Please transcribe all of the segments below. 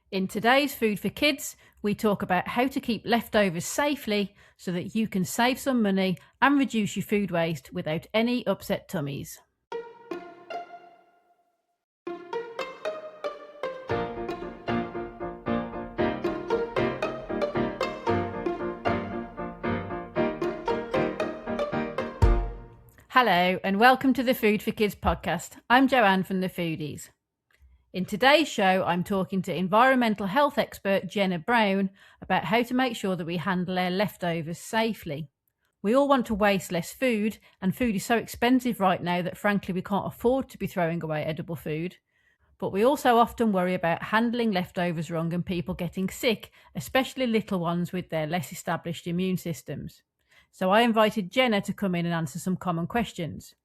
In today's Food for Kids, we talk about how to keep leftovers safely so that you can save some money and reduce your food waste without any upset tummies. Hello and welcome to the Food for Kids podcast. I'm Joanne from The Foodies. In today's show, I'm talking to environmental health expert Jenna Brown about how to make sure that we handle our leftovers safely. We all want to waste less food, and food is so expensive right now that frankly we can't afford to be throwing away edible food. But we also often worry about handling leftovers wrong and people getting sick, especially little ones with their less established immune systems. So I invited Jenna to come in and answer some common questions.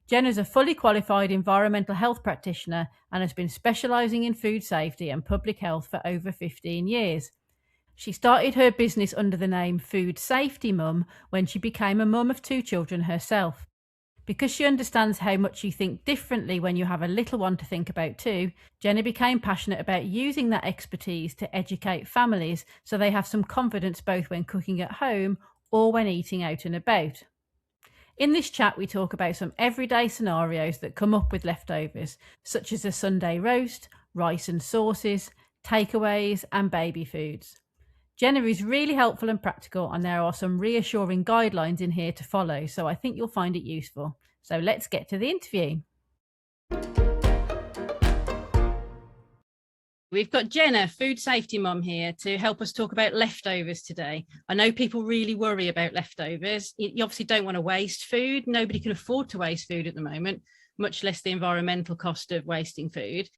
Jenna is a fully qualified environmental health practitioner and has been specialising in food safety and public health for over 15 years. She started her business under the name Food Safety Mum when she became a mum of 2 children herself. Because she understands how much you think differently when you have a little one to think about too, Jenna became passionate about using that expertise to educate families so they have some confidence both when cooking at home or when eating out and about. In this chat, we talk about some everyday scenarios that come up with leftovers, such as a Sunday roast, rice and sauces, takeaways, and baby foods. Jenna is really helpful and practical, and there are some reassuring guidelines in here to follow, so I think you'll find it useful. So let's get to the interview. We've got Jenna, Food Safety Mum, here to help us talk about leftovers today. I know people really worry about leftovers. You obviously don't want to waste food. Nobody can afford to waste food at the moment, much less the environmental cost of wasting food.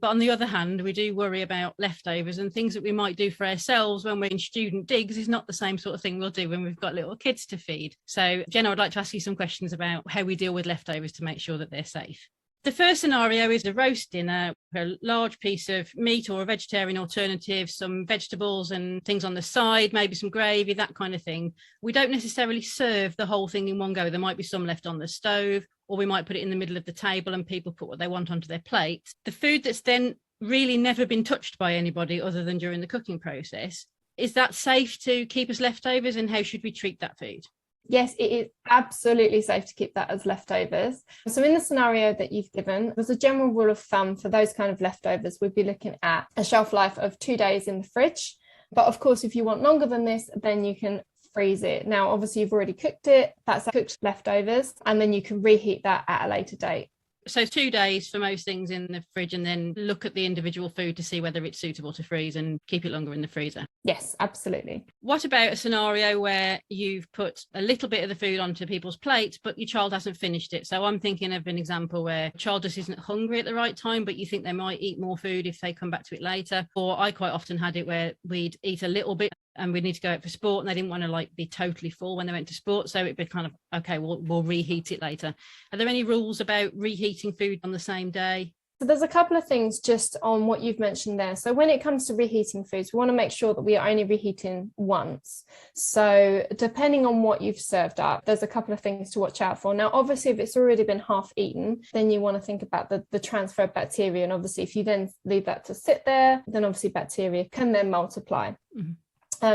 But on the other hand, we do worry about leftovers, and things that we might do for ourselves when we're in student digs is not the same sort of thing we'll do when we've got little kids to feed. So Jenna, I'd like to ask you some questions about how we deal with leftovers to make sure that they're safe. The first scenario is a roast dinner, a large piece of meat or a vegetarian alternative, some vegetables and things on the side, maybe some gravy, that kind of thing. We don't necessarily serve the whole thing in one go. There might be some left on the stove, or we might put it in the middle of the table and people put what they want onto their plate. The food that's then really never been touched by anybody other than during the cooking process, is that safe to keep as leftovers, and how should we treat that food? Yes, it is absolutely safe to keep that as leftovers. So in the scenario that you've given, there's a general rule of thumb for those kind of leftovers. We'd be looking at a shelf life of 2 days in the fridge. But of course, if you want longer than this, then you can freeze it. Now, obviously, you've already cooked it. That's cooked leftovers. And then you can reheat that at a later date. So 2 days for most things in the fridge, and then look at the individual food to see whether it's suitable to freeze and keep it longer in the freezer. Yes, absolutely. What about a scenario where you've put a little bit of the food onto people's plates, but your child hasn't finished it? So I'm thinking of an example where a child just isn't hungry at the right time, but you think they might eat more food if they come back to it later. Or I quite often had it where we'd eat a little bit and we'd need to go out for sport, and they didn't want to be totally full when they went to sport. So it'd be kind of, okay, we'll reheat it later. Are there any rules about reheating food on the same day? So there's a couple of things just on what you've mentioned there. So when it comes to reheating foods, we want to make sure that we are only reheating once. So depending on what you've served up, there's a couple of things to watch out for. Now, obviously, if it's already been half eaten, then you want to think about the transfer of bacteria. And obviously, if you then leave that to sit there, then obviously bacteria can then multiply. Mm-hmm.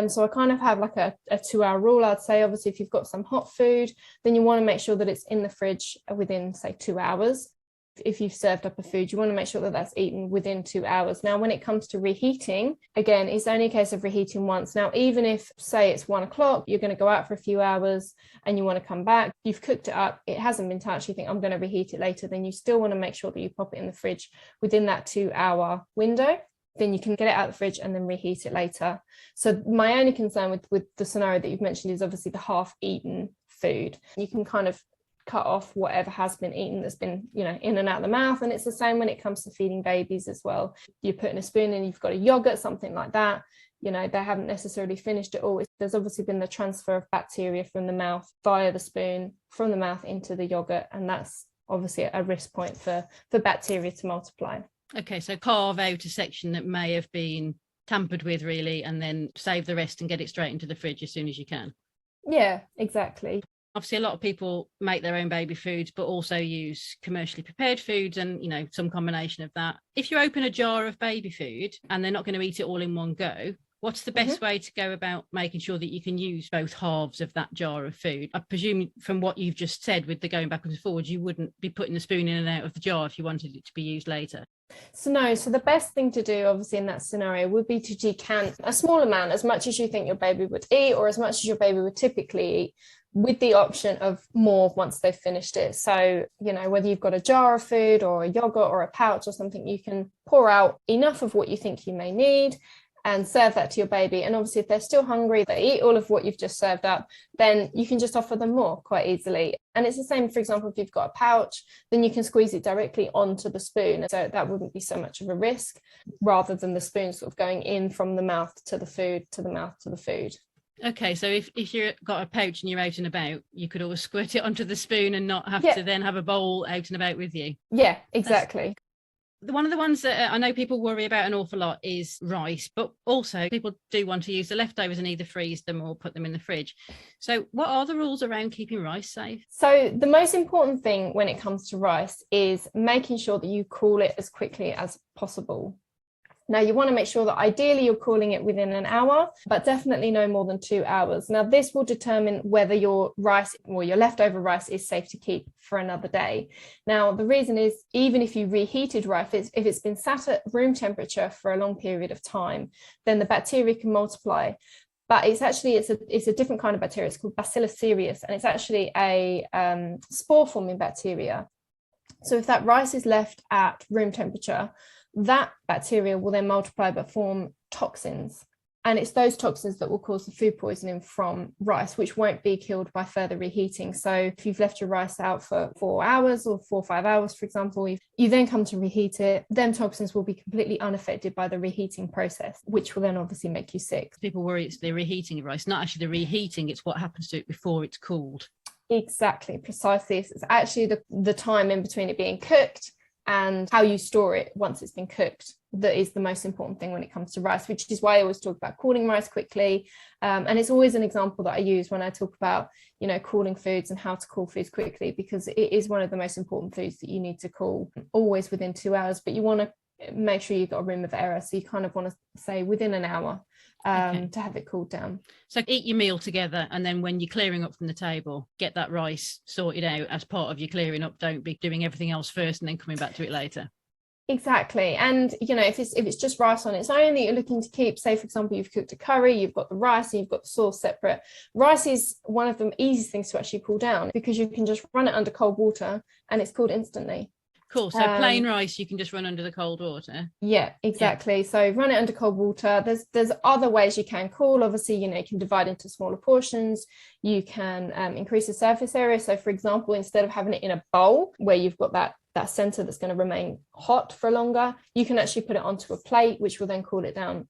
So I kind of have like a 2-hour rule. I'd say, obviously, if you've got some hot food, then you want to make sure that it's in the fridge within, say, 2 hours. If you've served up a food, you want to make sure that that's eaten within 2 hours. Now, when it comes to reheating, again, it's only a case of reheating once. Now, even if, say, it's 1 o'clock, you're going to go out for a few hours and you want to come back, you've cooked it up, it hasn't been touched, you think, I'm going to reheat it later, then you still want to make sure that you pop it in the fridge within that 2-hour window. Then you can get it out of the fridge and then reheat it later. So my only concern with the scenario that you've mentioned is obviously the half-eaten food. You can kind of cut off whatever has been eaten that's been, in and out of the mouth. And it's the same when it comes to feeding babies as well. You're putting a spoon in, you've got a yogurt, something like that. They haven't necessarily finished it all. There's obviously been the transfer of bacteria from the mouth via the spoon, from the mouth into the yogurt. And that's obviously a risk point for bacteria to multiply. Okay, so carve out a section that may have been tampered with, really, and then save the rest and get it straight into the fridge as soon as you can. Yeah, exactly. Obviously, a lot of people make their own baby foods, but also use commercially prepared foods and, some combination of that. If you open a jar of baby food and they're not going to eat it all in one go, what's the best way to go about making sure that you can use both halves of that jar of food? I presume from what you've just said with the going backwards and forwards, you wouldn't be putting the spoon in and out of the jar if you wanted it to be used later. So the best thing to do, obviously, in that scenario would be to decant a small amount, as much as you think your baby would eat or as much as your baby would typically eat, with the option of more once they've finished it. So, whether you've got a jar of food or a yogurt or a pouch or something, you can pour out enough of what you think you may need and serve that to your baby. And obviously, if they're still hungry, they eat all of what you've just served up, then you can just offer them more quite easily. And it's the same, for example, if you've got a pouch, then you can squeeze it directly onto the spoon. So that wouldn't be so much of a risk, rather than the spoon sort of going in from the mouth to the food, to the mouth to the food. Okay, so if you've got a pouch and you're out and about, you could always squirt it onto the spoon and not have to then have a bowl out and about with you. Yeah, exactly. One of the ones that I know people worry about an awful lot is rice, but also people do want to use the leftovers and either freeze them or put them in the fridge. So what are the rules around keeping rice safe? So the most important thing when it comes to rice is making sure that you cool it as quickly as possible. Now, you want to make sure that ideally you're cooling it within an hour, but definitely no more than 2 hours. Now, this will determine whether your rice or your leftover rice is safe to keep for another day. Now, the reason is, even if you reheated rice, if it's been sat at room temperature for a long period of time, then the bacteria can multiply. But it's a different kind of bacteria. It's called Bacillus cereus, and it's actually a spore-forming bacteria. So if that rice is left at room temperature, that bacteria will then multiply but form toxins. And it's those toxins that will cause the food poisoning from rice, which won't be killed by further reheating. So if you've left your rice out for 4 hours or 4 or 5 hours, for example, you then come to reheat it, then toxins will be completely unaffected by the reheating process, which will then obviously make you sick. People worry it's the reheating of rice, not actually the reheating, it's what happens to it before it's cooled. Exactly, precisely. It's actually the time in between it being cooked and how you store it once it's been cooked that is the most important thing when it comes to rice, which is why I always talk about cooling rice quickly. And it's always an example that I use when I talk about, cooling foods and how to cool foods quickly, because it is one of the most important foods that you need to cool always within 2 hours. But you want to make sure you've got a room of error. So you kind of want to say within an hour to have it cooled down. So eat your meal together, and then when you're clearing up from the table, get that rice sorted out as part of your clearing up. Don't be doing everything else first and then coming back to it later. Exactly. And if it's just rice on its own that you're looking to keep, say for example you've cooked a curry, you've got the rice and you've got the sauce separate. Rice is one of the easiest things to actually cool down, because you can just run it under cold water and it's cooled instantly. Cool. So plain rice you can just run under the cold water. Yeah, exactly. Yeah. So run it under cold water. There's other ways you can cool. Obviously, you can divide into smaller portions. You can increase the surface area. So for example, instead of having it in a bowl where you've got that center that's going to remain hot for longer, you can actually put it onto a plate, which will then cool it down,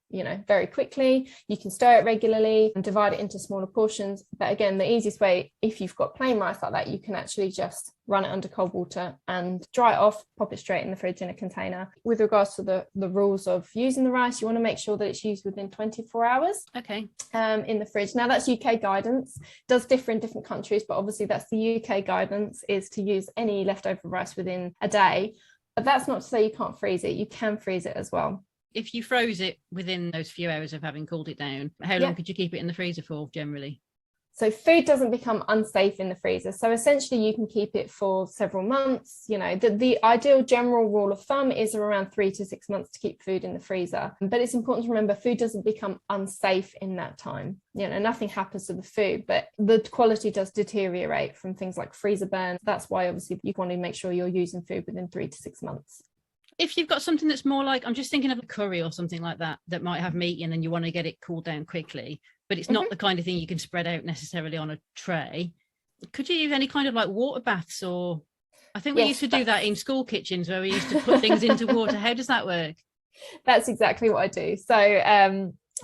very quickly. You can stir it regularly and divide it into smaller portions. But again, the easiest way, if you've got plain rice like that, you can actually just run it under cold water and dry it off, pop it straight in the fridge in a container. With regards to the rules of using the rice, you want to make sure that it's used within 24 hours. Okay. In the fridge. Now that's UK guidance. It does differ in different countries, but obviously that's the UK guidance, is to use any leftover rice within a day. But that's not to say you can't freeze it. You can freeze it as well. If you froze it within those few hours of having cooled it down, how long could you keep it in the freezer for generally? So food doesn't become unsafe in the freezer. So essentially you can keep it for several months. The ideal general rule of thumb is around 3 to 6 months to keep food in the freezer. But it's important to remember food doesn't become unsafe in that time. Nothing happens to the food, but the quality does deteriorate from things like freezer burn. That's why obviously you want to make sure you're using food within 3 to 6 months. If you've got something that's more like, I'm just thinking of a curry or something like that might have meat in and you want to get it cooled down quickly, but it's not the kind of thing you can spread out necessarily on a tray. Could you use any kind of like water baths? Or I think we used to do that in school kitchens where we used to put things into water. How does that work? That's exactly what I do. So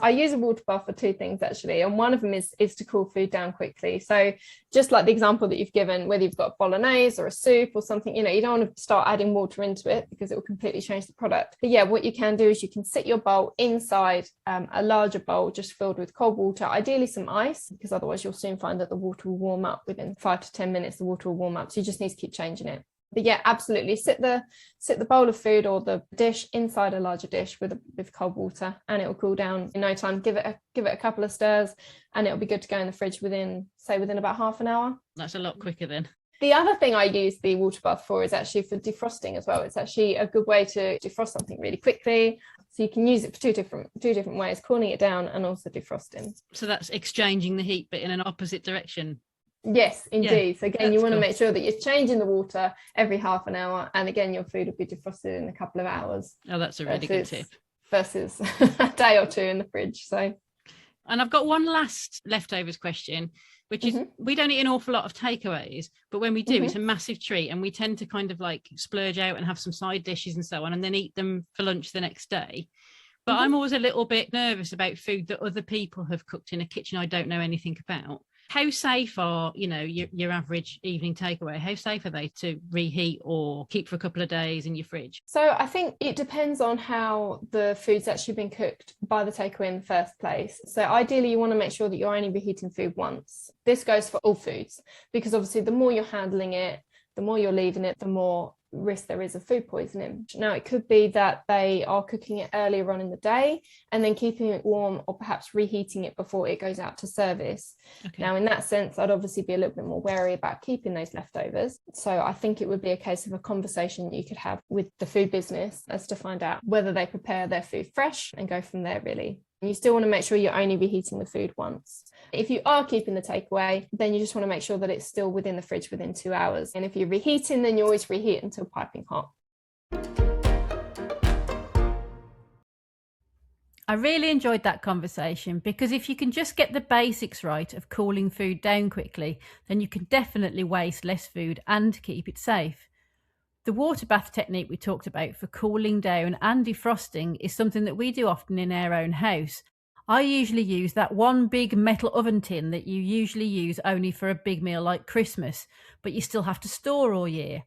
I use a water bath for two things actually, and one of them is to cool food down quickly. So just like the example that you've given, whether you've got bolognese or a soup or something, you don't want to start adding water into it because it will completely change the product. But yeah, what you can do is you can sit your bowl inside a larger bowl just filled with cold water, ideally some ice, because otherwise you'll soon find that the water will warm up. Within 5 to 10 minutes the water will warm up, so you just need to keep changing it. But yeah, absolutely, sit the bowl of food or the dish inside a larger dish with cold water, and it will cool down in no time. Give it a couple of stirs, and it'll be good to go in the fridge within about half an hour. That's a lot quicker then. The other thing I use the water bath for is actually for defrosting as well. It's actually a good way to defrost something really quickly. So you can use it for two different ways, cooling it down and also defrosting. So that's exchanging the heat, but in an opposite direction. Yes, indeed. Yeah, so again, you want to cool. make sure that you're changing the water every half an hour, and again, your food will be defrosted in a couple of hours. Oh, that's a really good tip. Versus a day or two in the fridge. So, and I've got one last leftovers question, which is we don't eat an awful lot of takeaways, but when we do, it's a massive treat, and we tend to kind of like splurge out and have some side dishes and so on, and then eat them for lunch the next day. But I'm always a little bit nervous about food that other people have cooked in a kitchen I don't know anything about. How safe are, your average evening takeaway? How safe are they to reheat or keep for a couple of days in your fridge? So I think it depends on how the food's actually been cooked by the takeaway in the first place. So ideally, you want to make sure that you're only reheating food once. This goes for all foods, because obviously the more you're handling it, the more you're leaving it, the more risk there is of food poisoning. Now, it could be that they are cooking it earlier on in the day and then keeping it warm, or perhaps reheating it before it goes out to service. Okay. Now, in that sense, I'd obviously be a little bit more wary about keeping those leftovers. So I think it would be a case of a conversation you could have with the food business as to find out whether they prepare their food fresh, and go from there, really. You still want to make sure you're only reheating the food once. If you are keeping the takeaway, then you just want to make sure that it's still within the fridge within 2 hours. And if you're reheating, then you always reheat until piping hot. I really enjoyed that conversation, because if you can just get the basics right of cooling food down quickly, then you can definitely waste less food and keep it safe. The water bath technique we talked about for cooling down and defrosting is something that we do often in our own house. I usually use that one big metal oven tin that you usually use only for a big meal like Christmas, but you still have to store all year.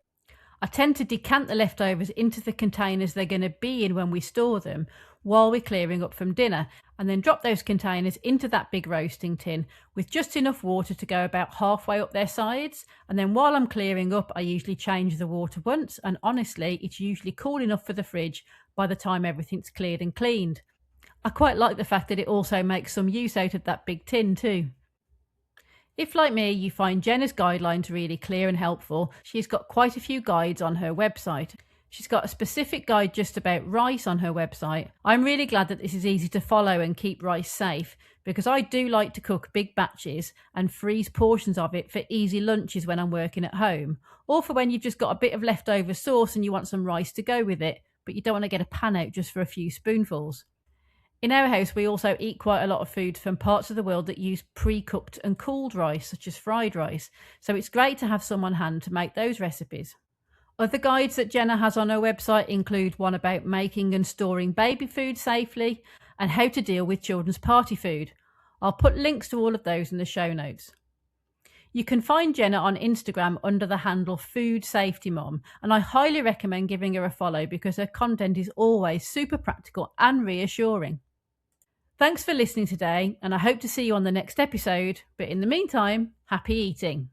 I tend to decant the leftovers into the containers they're going to be in when we store them while we're clearing up from dinner, and then drop those containers into that big roasting tin with just enough water to go about halfway up their sides. And then while I'm clearing up, I usually change the water once, and honestly, it's usually cool enough for the fridge by the time everything's cleared and cleaned. I quite like the fact that it also makes some use out of that big tin too. If, like me, you find Jenna's guidelines really clear and helpful, she's got quite a few guides on her website. She's got a specific guide just about rice on her website. I'm really glad that this is easy to follow and keep rice safe, because I do like to cook big batches and freeze portions of it for easy lunches when I'm working at home, or for when you've just got a bit of leftover sauce and you want some rice to go with it, but you don't want to get a pan out just for a few spoonfuls. In our house, we also eat quite a lot of food from parts of the world that use pre-cooked and cooled rice, such as fried rice, so it's great to have some on hand to make those recipes. Other guides that Jenna has on her website include one about making and storing baby food safely, and how to deal with children's party food. I'll put links to all of those in the show notes. You can find Jenna on Instagram under the handle Food Safety Mom, and I highly recommend giving her a follow because her content is always super practical and reassuring. Thanks for listening today, and I hope to see you on the next episode. But in the meantime, happy eating.